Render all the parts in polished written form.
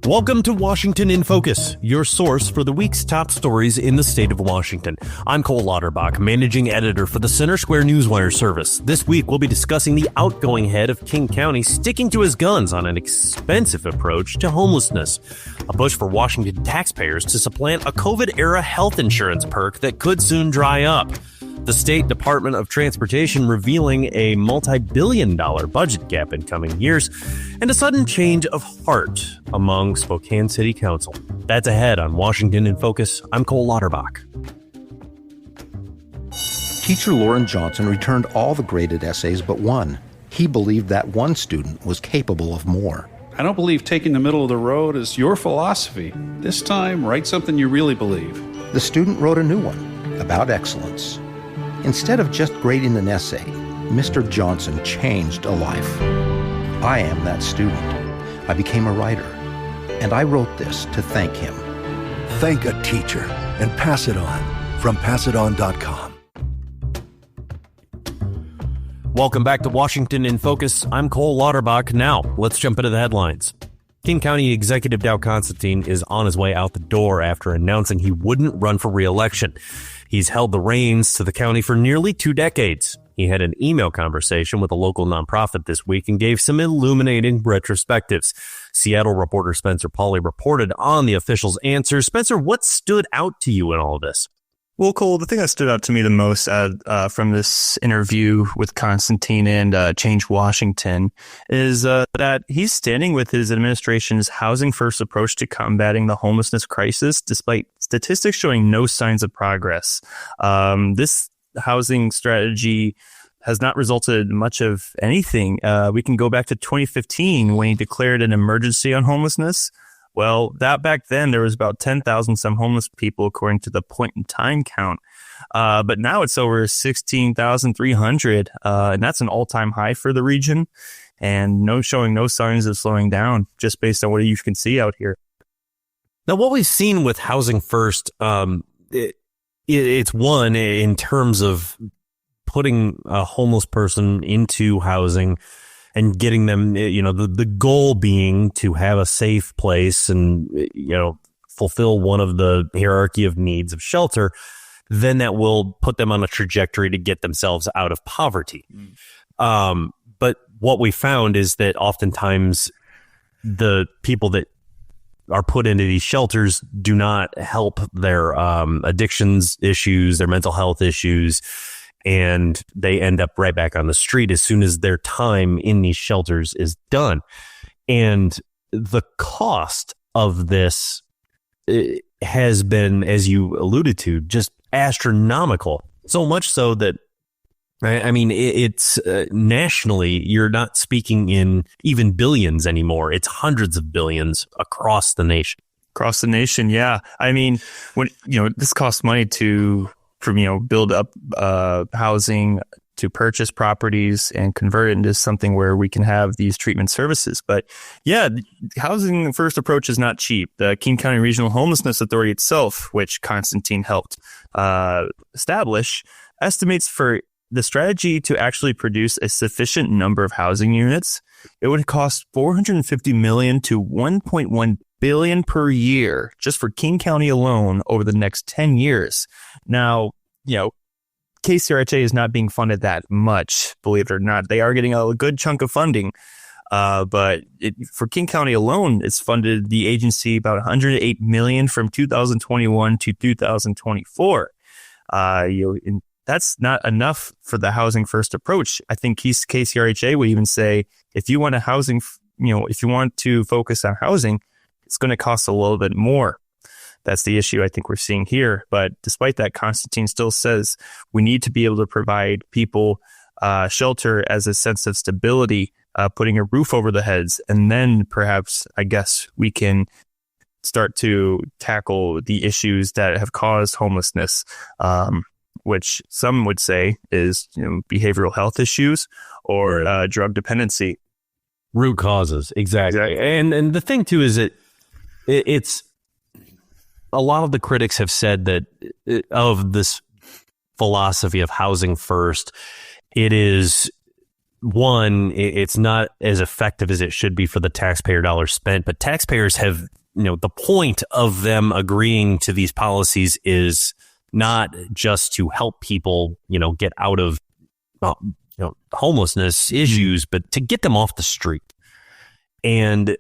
Welcome to Washington in Focus, your source for the week's top stories in the state of Washington. I'm Cole Lauterbach, managing editor for the Center Square Newswire service. This week, we'll be discussing the outgoing head of King County sticking to his guns on an expensive approach to homelessness, a push for Washington taxpayers to supplant a COVID-era health insurance perk that could soon dry up, the State Department of Transportation revealing a multi-billion-dollar budget gap in coming years, and a sudden change of heart among Spokane City Council. That's ahead on Washington in Focus. I'm Cole Lauterbach. Teacher Lauren Johnson returned all the graded essays but one. He believed that one student was capable of more. I don't believe taking the middle of the road is your philosophy. This time, write something you really believe. The student wrote a new one about excellence. Instead of just grading an essay, Mr. Johnson changed a life. I am that student. I became a writer, and I wrote this to thank him. Thank a teacher and pass it on from passiton.com. Welcome back to Washington in Focus. I'm Cole Lauterbach. Now, let's jump into the headlines. King County Executive Dow Constantine is on his way out the door after announcing he wouldn't run for re-election. He's held the reins to the county for nearly 2 decades. He had an email conversation with a local nonprofit this week and gave some illuminating retrospectives. Seattle reporter Spencer Pauly reported on the official's answers. Spencer, what stood out to you in all of this? Well, Cole, the thing that stood out to me the most from this interview with Constantine and Change Washington is that he's standing with his administration's housing first approach to combating the homelessness crisis, despite statistics showing no signs of progress. This housing strategy has not resulted in much of anything. We can go back to 2015 when he declared an emergency on homelessness. Well, that back then there was about 10,000 some homeless people according to the point in time count. But now it's over 16,300. And that's an all-time high for the region, and showing no signs of slowing down just based on what you can see out here. Now, what we've seen with Housing First, it's one in terms of putting a homeless person into housing and getting them, the goal being to have a safe place and, fulfill one of the hierarchy of needs of shelter, then that will put them on a trajectory to get themselves out of poverty. But what we found is that oftentimes the people that are put into these shelters do not help their addictions issues, their mental health issues, and they end up right back on the street as soon as their time in these shelters is done. And the cost of this has been, as you alluded to, just astronomical. So much so that, it's nationally, you're not speaking in even billions anymore. It's hundreds of billions across the nation. Across the nation, yeah. I mean, when this costs money build up housing, to purchase properties and convert it into something where we can have these treatment services. But yeah, housing first approach is not cheap. The King County Regional Homelessness Authority itself, which Constantine helped establish, estimates for the strategy to actually produce a sufficient number of housing units, it would cost $450 million to $1.1 billion per year just for King County alone over the next 10 years. Now, KCRHA is not being funded that much, believe it or not. They are getting a good chunk of funding, but for King County alone, it's funded the agency about $108 million from 2021 to 2024. That's not enough for the housing first approach. I think KCRHA would even say if you want if you want to focus on housing, it's going to cost a little bit more. That's the issue I think we're seeing here. But despite that, Constantine still says we need to be able to provide people shelter as a sense of stability, putting a roof over the heads. And then perhaps, I guess, we can start to tackle the issues that have caused homelessness, which some would say is behavioral health issues or drug dependency. Root causes, exactly. And the thing, too, is it's a lot of the critics have said that of this philosophy of housing first, it is one, it's not as effective as it should be for the taxpayer dollars spent, but taxpayers have, the point of them agreeing to these policies is not just to help people, get out of, homelessness issues, but to get them off the street. And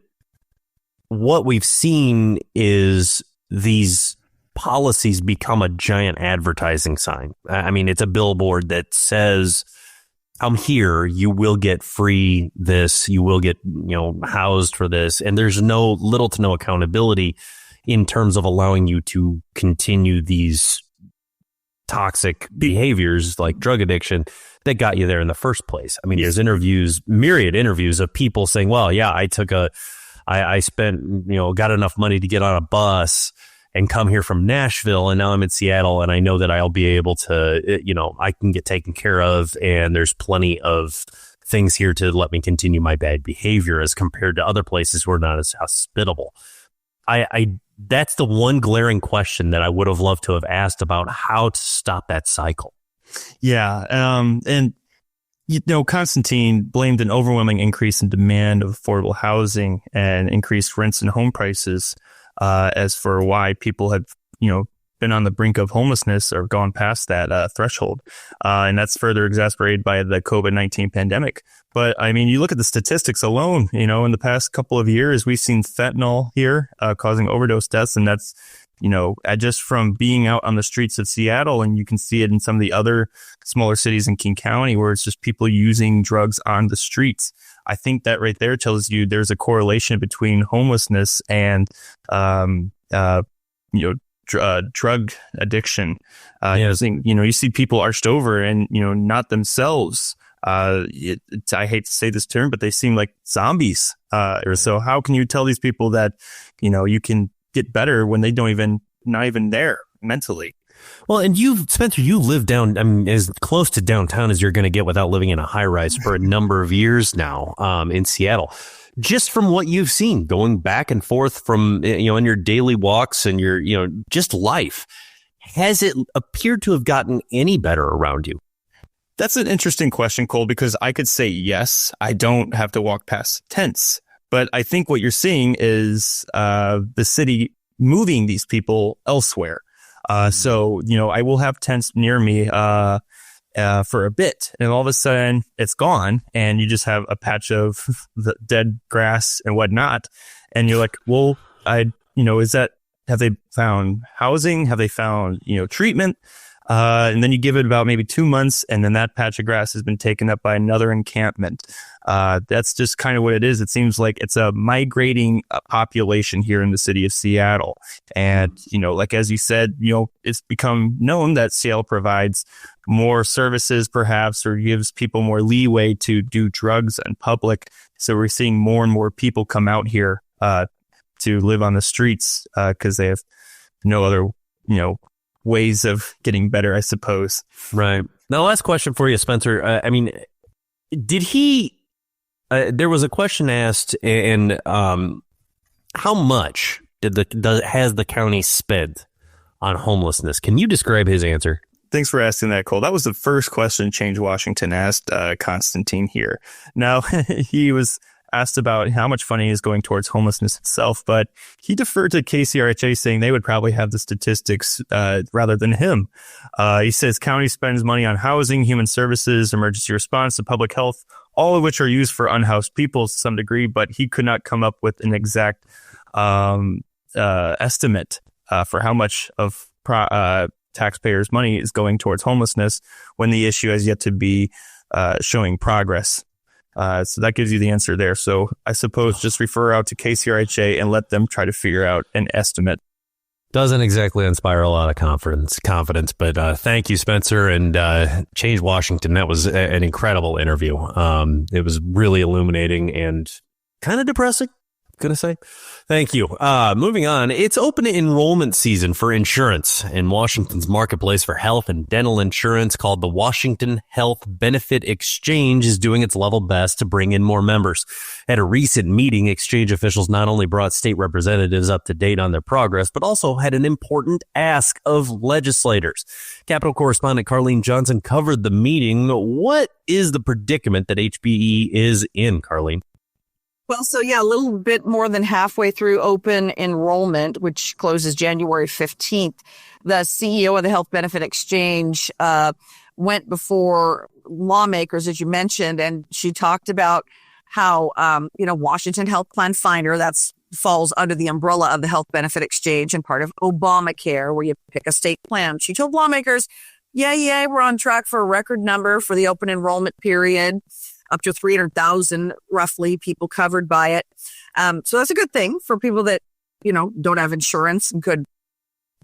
what we've seen is these policies become a giant advertising sign. I mean, it's a billboard that says, "I'm here, you will get free this, you will get, housed for this." And there's little to no accountability in terms of allowing you to continue these toxic behaviors like drug addiction that got you there in the first place. I mean, there's myriad interviews of people saying, "Well, yeah, I spent, got enough money to get on a bus and come here from Nashville, and now I'm in Seattle, and I know that I'll be able to, I can get taken care of, and there's plenty of things here to let me continue my bad behavior," as compared to other places who are not as hospitable. That's the one glaring question that I would have loved to have asked about how to stop that cycle. Yeah. And, Constantine blamed an overwhelming increase in demand of affordable housing and increased rents and home prices as for why people had, been on the brink of homelessness or gone past that threshold. And that's further exacerbated by the COVID-19 pandemic. But I mean, you look at the statistics alone, in the past couple of years, we've seen fentanyl here causing overdose deaths. And that's, just from being out on the streets of Seattle, and you can see it in some of the other smaller cities in King County where it's just people using drugs on the streets. I think that right there tells you there's a correlation between homelessness and, drug addiction. You see people arched over and, not themselves. I hate to say this term, but they seem like zombies. So how can you tell these people that, you can get better when they not even there mentally? Well, and Spencer, you live as close to downtown as you're going to get without living in a high rise for a number of years now, in Seattle. Just from what you've seen going back and forth from, in your daily walks and your, just life, has it appeared to have gotten any better around you? That's an interesting question, Cole, because I could say yes, I don't have to walk past tents. But I think what you're seeing is the city moving these people elsewhere. So, I will have tents near me for a bit, and all of a sudden it's gone, and you just have a patch of the dead grass and whatnot. And you're like, well, have they found housing? Have they found, treatment? And then you give it about maybe 2 months, and then that patch of grass has been taken up by another encampment. That's just kind of what it is. It seems like it's a migrating population here in the city of Seattle. And, like as you said, it's become known that Seattle provides more services perhaps, or gives people more leeway to do drugs in public. So we're seeing more and more people come out here to live on the streets because they have no other, ways of getting better, I suppose. Right. Now, last question for you, Spencer. Did he, there was a question asked, and how much has the county spent on homelessness? Can you describe his answer? Thanks for asking that, Cole. That was the first question Change Washington asked Constantine here. Now, he was asked about how much funding is going towards homelessness itself, but he deferred to KCRHA, saying they would probably have the statistics rather than him. He says county spends money on housing, human services, emergency response, and public health, all of which are used for unhoused people to some degree, but he could not come up with an exact estimate for how much of taxpayers' money is going towards homelessness when the issue has yet to be showing progress. So that gives you the answer there. So I suppose just refer out to KCRHA and let them try to figure out an estimate. Doesn't exactly inspire a lot of confidence, but thank you, Spencer, and Change Washington. That was an incredible interview. It was really illuminating and kind of depressing. going to say? Thank you. Moving on. It's open enrollment season for insurance, and Washington's marketplace for health and dental insurance, called the Washington Health Benefit Exchange, is doing its level best to bring in more members. At a recent meeting, exchange officials not only brought state representatives up to date on their progress, but also had an important ask of legislators. Capitol correspondent Carlene Johnson covered the meeting. What is the predicament that HBE is in, Carlene? Well, so yeah, a little bit more than halfway through open enrollment, which closes January 15th. The CEO of the Health Benefit Exchange went before lawmakers, as you mentioned, and she talked about how, Washington Health Plan Finder, that's falls under the umbrella of the Health Benefit Exchange and part of Obamacare, where you pick a state plan. She told lawmakers, yeah, we're on track for a record number for the open enrollment period, up to 300,000 roughly people covered by it. So that's a good thing for people that, don't have insurance and could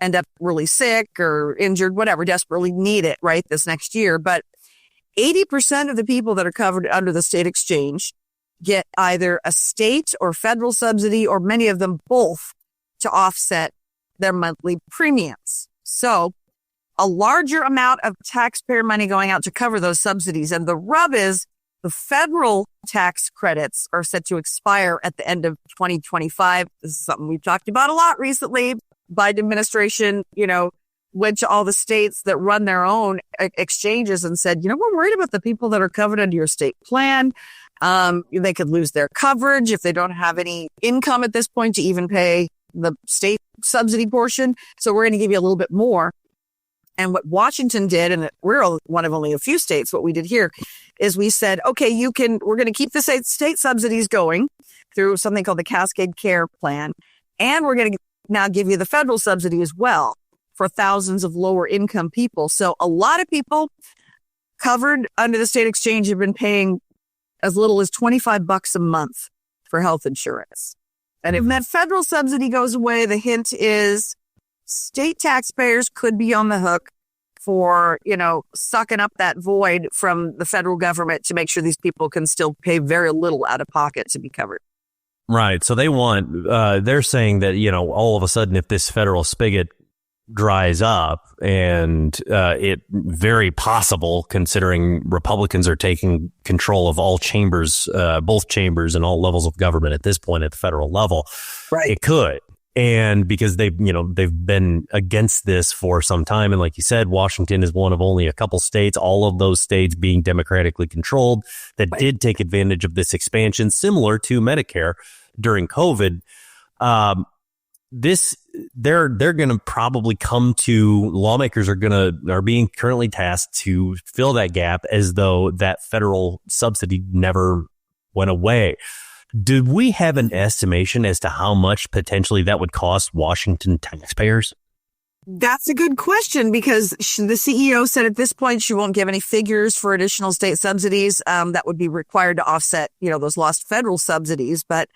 end up really sick or injured, whatever, desperately need it, right, this next year. But 80% of the people that are covered under the state exchange get either a state or federal subsidy, or many of them both, to offset their monthly premiums. So a larger amount of taxpayer money going out to cover those subsidies. And the rub is the federal tax credits are set to expire at the end of 2025. This is something we've talked about a lot recently. Biden administration, went to all the states that run their own exchanges and said, we're worried about the people that are covered under your state plan. They could lose their coverage if they don't have any income at this point to even pay the state subsidy portion. So we're going to give you a little bit more. And what Washington did, and we're one of only a few states, what we did here is we said, okay, we're going to keep the state subsidies going through something called the Cascade Care Plan. And we're going to now give you the federal subsidy as well for thousands of lower income people. So a lot of people covered under the state exchange have been paying as little as $25 a month for health insurance. And if that federal subsidy goes away, the hint is state taxpayers could be on the hook for, sucking up that void from the federal government to make sure these people can still pay very little out of pocket to be covered. Right. So they're saying that, all of a sudden, if this federal spigot dries up, and it very possible, considering Republicans are taking control of all chambers, both chambers and all levels of government at this point at the federal level, right? It could. And because they've been against this for some time. And like you said, Washington is one of only a couple states, all of those states being democratically controlled, that did take advantage of this expansion, similar to Medicare during COVID. They're going to probably come to, lawmakers are being currently tasked to fill that gap as though that federal subsidy never went away. Do we have an estimation as to how much potentially that would cost Washington taxpayers? That's a good question, because the CEO said at this point she won't give any figures for additional state subsidies that would be required to offset, those lost federal subsidies, but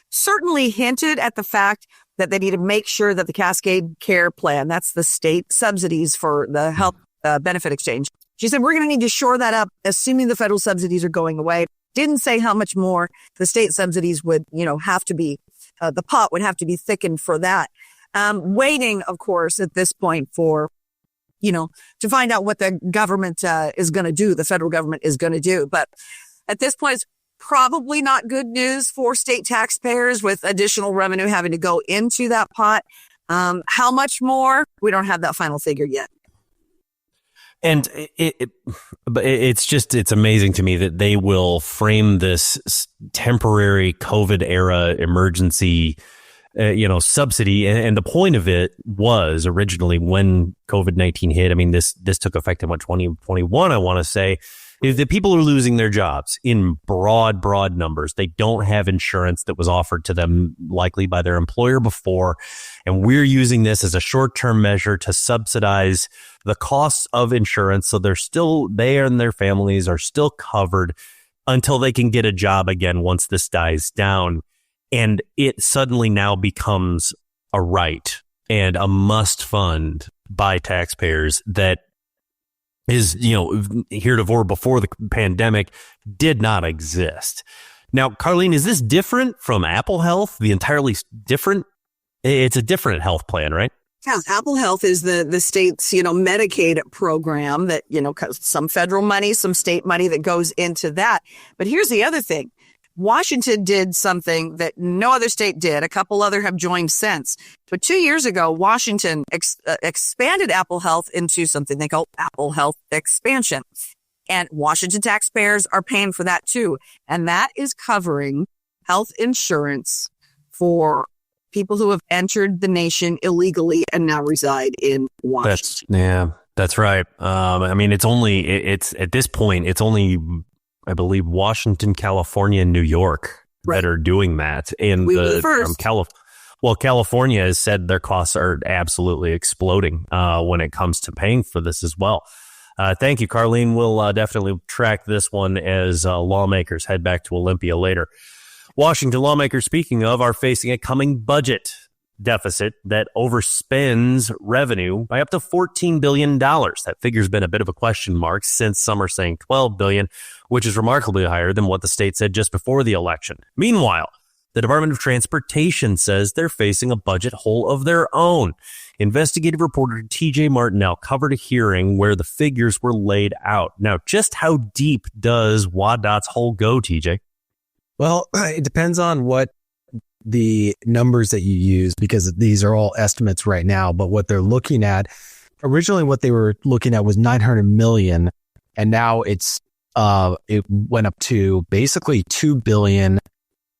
certainly hinted at the fact that they need to make sure that the Cascade Care Plan, that's the state subsidies for the health benefit exchange. She said, we're going to need to shore that up, assuming the federal subsidies are going away. Didn't say how much more the state subsidies would, have to be, the pot would have to be thickened for that. Waiting, of course, at this point for, to find out what the government is going to do, the federal government is going to do. But at this point, it's probably not good news for state taxpayers, with additional revenue having to go into that pot. How much more? We don't have that final figure yet. And it's amazing to me that they will frame this temporary COVID era emergency, subsidy. And the point of it was originally, when COVID-19 hit, I mean, this took effect in 2021, I want to say, is that people are losing their jobs in broad numbers. They don't have insurance that was offered to them likely by their employer before. And we're using this as a short-term measure to subsidize the costs of insurance. So they and their families are still covered until they can get a job again once this dies down. And it suddenly now becomes a right and a must fund by taxpayers that is, heretofore before the pandemic did not exist. Now, Carlene, is this different from Apple Health? The entirely different? It's a different health plan, right? Yeah, Apple Health is the state's, Medicaid program that, some federal money, some state money that goes into that. But here's the other thing. Washington did something that no other state did. A couple other have joined since. But 2 years ago, Washington expanded Apple Health into something they call Apple Health Expansion. And Washington taxpayers are paying for that too. And that is covering health insurance for people who have entered the nation illegally and now reside in Washington. That's right. It's at this point, it's only, I believe, Washington, California, and New York that are doing that. And we were the first. California has said their costs are absolutely exploding when it comes to paying for this as well. Thank you, Carlene. We'll definitely track this one as lawmakers head back to Olympia later. Washington lawmakers, speaking of, are facing a coming budget deficit that overspends revenue by up to $14 billion. That figure's been a bit of a question mark since some are saying $12 billion, which is remarkably higher than what the state said just before the election. Meanwhile, the Department of Transportation says they're facing a budget hole of their own. Investigative reporter TJ Martinell covered a hearing where the figures were laid out. Now, just how deep does WADOT's hole go, TJ? Well, it depends on what the numbers that you use, because these are all estimates right now. But what they're looking at, originally what they were looking at was 900 million. And now it went up to basically 2 billion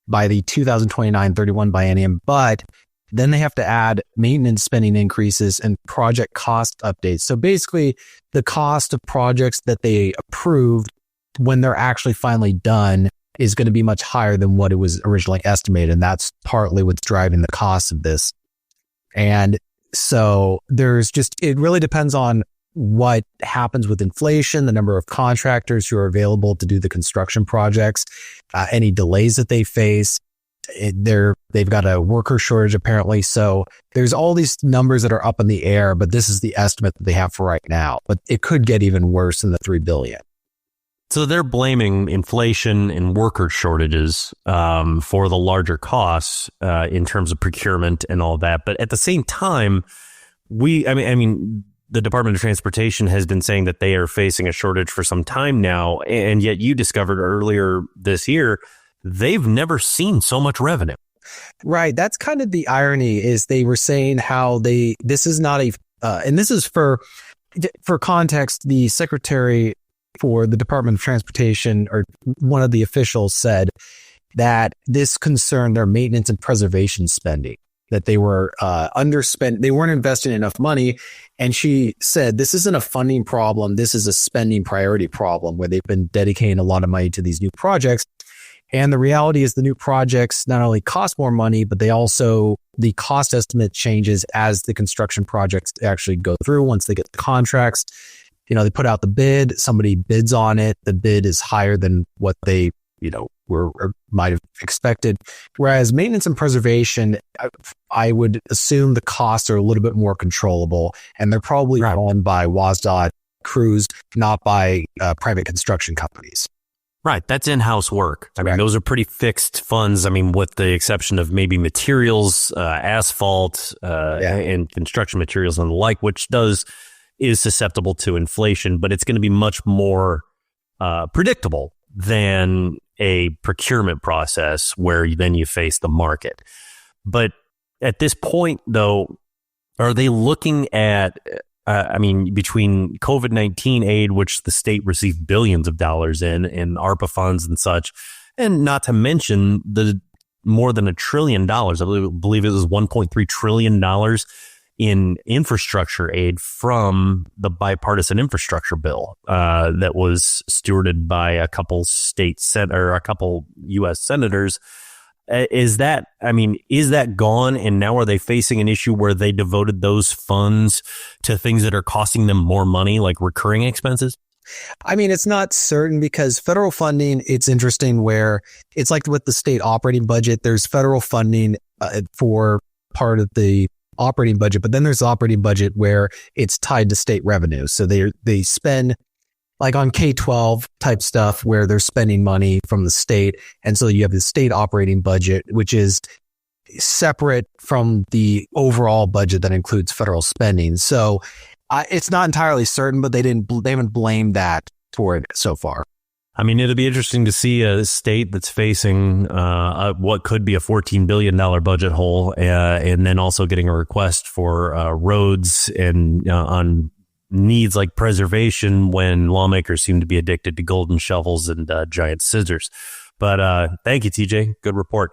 by the 2029-31 biennium. But then they have to add maintenance spending increases and project cost updates. So basically the cost of projects that they approved when they're actually finally done is going to be much higher than what it was originally estimated. And that's partly what's driving the cost of this. And so it really depends on what happens with inflation, the number of contractors who are available to do the construction projects, any delays that they face. They've got a worker shortage apparently. So there's all these numbers that are up in the air, but this is the estimate that they have for right now. But it could get even worse than the 3 billion. So they're blaming inflation and worker shortages for the larger costs in terms of procurement and all that. But at the same time, the Department of Transportation has been saying that they are facing a shortage for some time now. And yet you discovered earlier this year, they've never seen so much revenue. Right. That's kind of the irony, is they were saying how this is not and this is for context, the secretary for the Department of Transportation, or one of the officials, said that this concerned their maintenance and preservation spending, that they were underspent. They weren't investing enough money. And she said, this isn't a funding problem. This is a spending priority problem, where they've been dedicating a lot of money to these new projects. And the reality is the new projects not only cost more money, but the cost estimate changes as the construction projects actually go through. Once they get the contracts, they put out the bid, somebody bids on it. The bid is higher than what they, might have expected. Whereas maintenance and preservation, I would assume the costs are a little bit more controllable, and they're probably run by WASDOT crews, not by private construction companies. Right. That's in-house work. I mean, those are pretty fixed funds. I mean, with the exception of maybe materials, asphalt, and construction materials and the like, which is susceptible to inflation, but it's going to be much more predictable than a procurement process where then you face the market. But at this point, though, are they looking at, between COVID-19 aid, which the state received billions of dollars in ARPA funds and such, and not to mention the more than $1 trillion, I believe it was $1.3 trillion in infrastructure aid from the bipartisan infrastructure bill that was stewarded by a couple U.S. senators. Is that gone? And now are they facing an issue where they devoted those funds to things that are costing them more money, like recurring expenses? I mean, it's not certain, because federal funding, it's interesting where it's like with the state operating budget, there's federal funding for part of the operating budget, but then there's the operating budget where it's tied to state revenue. So they spend like on K-12 type stuff where they're spending money from the state. And so you have the state operating budget, which is separate from the overall budget that includes federal spending. So it's not entirely certain, but they haven't blamed that toward it so far. I mean, it'll be interesting to see a state that's facing what could be a $14 billion budget hole, and then also getting a request for roads and on needs like preservation when lawmakers seem to be addicted to golden shovels and giant scissors. But thank you, TJ. Good report.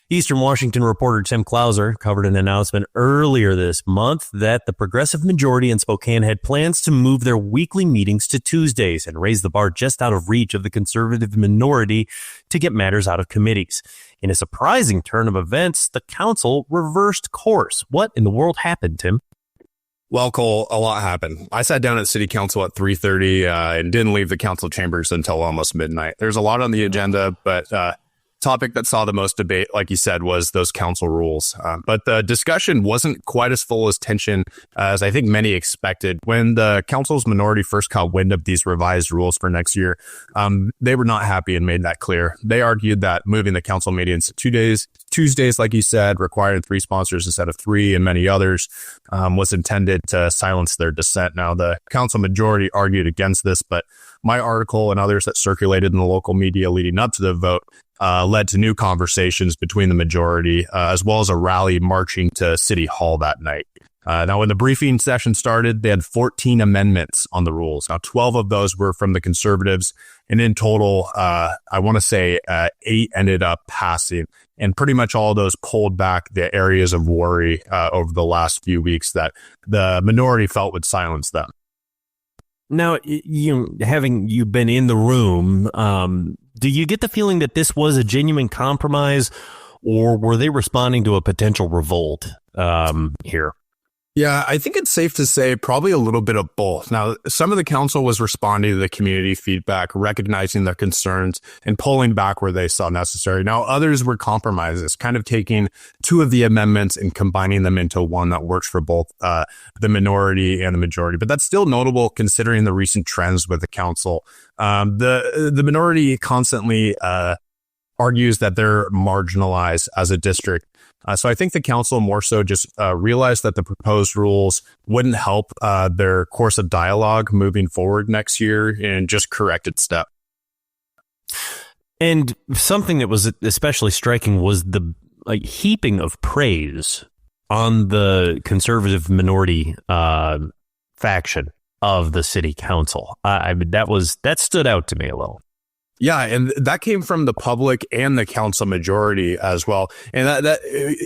Eastern Washington reporter Tim Klauser covered an announcement earlier this month that the progressive majority in Spokane had plans to move their weekly meetings to Tuesdays and raise the bar just out of reach of the conservative minority to get matters out of committees. In a surprising turn of events, the council reversed course. What in the world happened, Tim? Well, Cole, a lot happened. I sat down at city council at 3:30 and didn't leave the council chambers until almost midnight. There's a lot on the agenda, but topic that saw the most debate, like you said, was those council rules. But the discussion wasn't quite as full as tension as I think many expected. When the council's minority first caught wind of these revised rules for next year, they were not happy and made that clear. They argued that moving the council meetings to Tuesdays, like you said, required 3 sponsors instead of 3 and many others, was intended to silence their dissent. Now, the council majority argued against this, but my article and others that circulated in the local media leading up to the vote led to new conversations between the majority, as well as a rally marching to City Hall that night. Now, when the briefing session started, they had 14 amendments on the rules. Now, 12 of those were from the conservatives, and in total, I want to say 8 ended up passing. And pretty much all of those pulled back the areas of worry over the last few weeks that the minority felt would silence them. Now, having you been in the room, do you get the feeling that this was a genuine compromise, or were they responding to a potential revolt here? Yeah, I think it's safe to say probably a little bit of both. Now, some of the council was responding to the community feedback, recognizing their concerns and pulling back where they saw necessary. Now, others were compromises, kind of taking 2 of the amendments and combining them into one that works for both the minority and the majority. But that's still notable considering the recent trends with the council. The minority constantly argues that they're marginalized as a district. So I think the council more so just realized that the proposed rules wouldn't help their course of dialogue moving forward next year and just corrected step. And something that was especially striking was the heaping of praise on the conservative minority faction of the city council. That stood out to me a little. Yeah, and that came from the public and the council majority as well. And that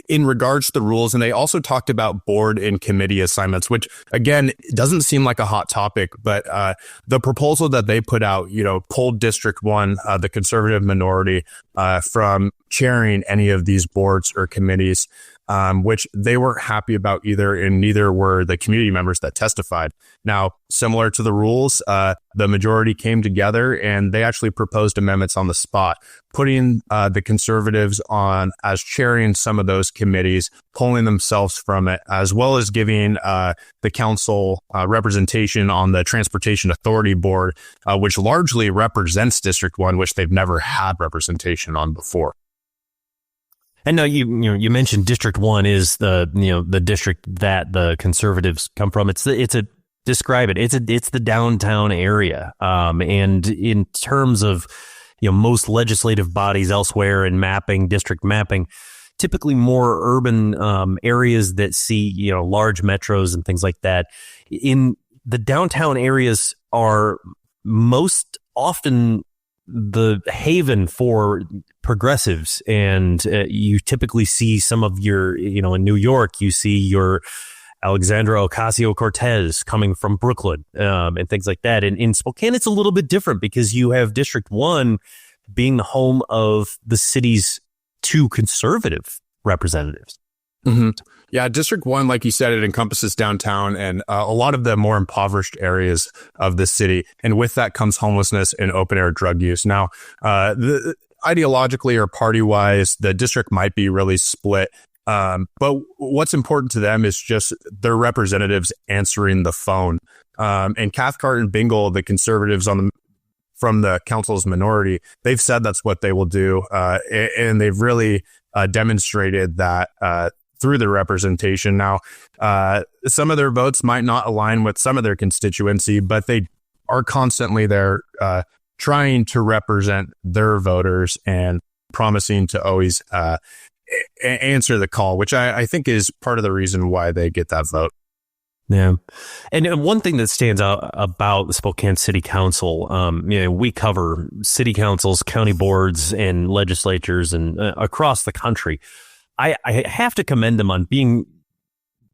in regards to the rules, and they also talked about board and committee assignments, which again, doesn't seem like a hot topic, but the proposal that they put out, pulled District 1, the conservative minority, from chairing any of these boards or committees, which they weren't happy about either, and neither were the community members that testified. Now, similar to the rules, the majority came together and they actually proposed amendments on the spot, putting the conservatives on as chairing some of those committees, pulling themselves from it, as well as giving the council representation on the Transportation Authority Board, which largely represents District 1, which they've never had representation on before. And now you mentioned District 1 is the district that the conservatives come from. It's the downtown area. And in terms of most legislative bodies elsewhere in district mapping, typically more urban areas that see large metros and things like that. In the downtown areas are most often the haven for progressives, and you typically see some of your, in New York, you see your Alexandra Ocasio-Cortez coming from Brooklyn, and things like that. And in Spokane, it's a little bit different because you have District 1 being the home of the city's 2 conservative representatives. Mm-hmm. Yeah, District 1, like you said, it encompasses downtown and a lot of the more impoverished areas of the city. And with that comes homelessness and open-air drug use. Now, ideologically or party-wise, the district might be really split. But what's important to them is just their representatives answering the phone. And Cathcart and Bingle, the conservatives from the council's minority, they've said that's what they will do. And they've really demonstrated that through their representation. Now, some of their votes might not align with some of their constituency, but they are constantly there trying to represent their voters and promising to always answer the call, which I think is part of the reason why they get that vote. Yeah. And one thing that stands out about the Spokane City Council, we cover city councils, county boards, and legislatures and across the country. I have to commend them on being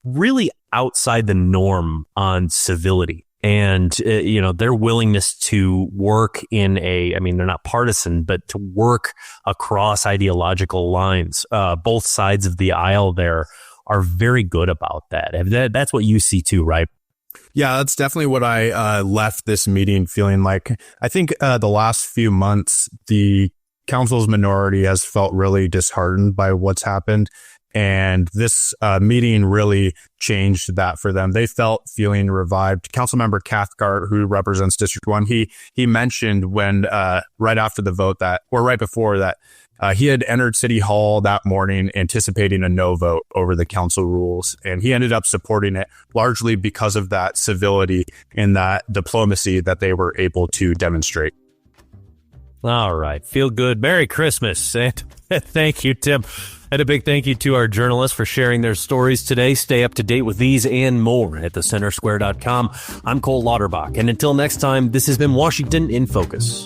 really outside the norm on civility and, their willingness to work in they're not partisan, but to work across ideological lines. Both sides of the aisle there are very good about that. That's what you see too, right? Yeah, that's definitely what I left this meeting feeling like. I think the last few months, the council's minority has felt really disheartened by what's happened. And this meeting really changed that for them. They felt feeling revived. Councilmember Cathcart, who represents District 1, he mentioned when right after the vote right before that, he had entered City Hall that morning anticipating a no vote over the council rules. And he ended up supporting it largely because of that civility and that diplomacy that they were able to demonstrate. All right. Feel good. Merry Christmas. And thank you, Tim. And a big thank you to our journalists for sharing their stories today. Stay up to date with these and more at thecentersquare.com. I'm Cole Lauterbach. And until next time, this has been Washington in Focus.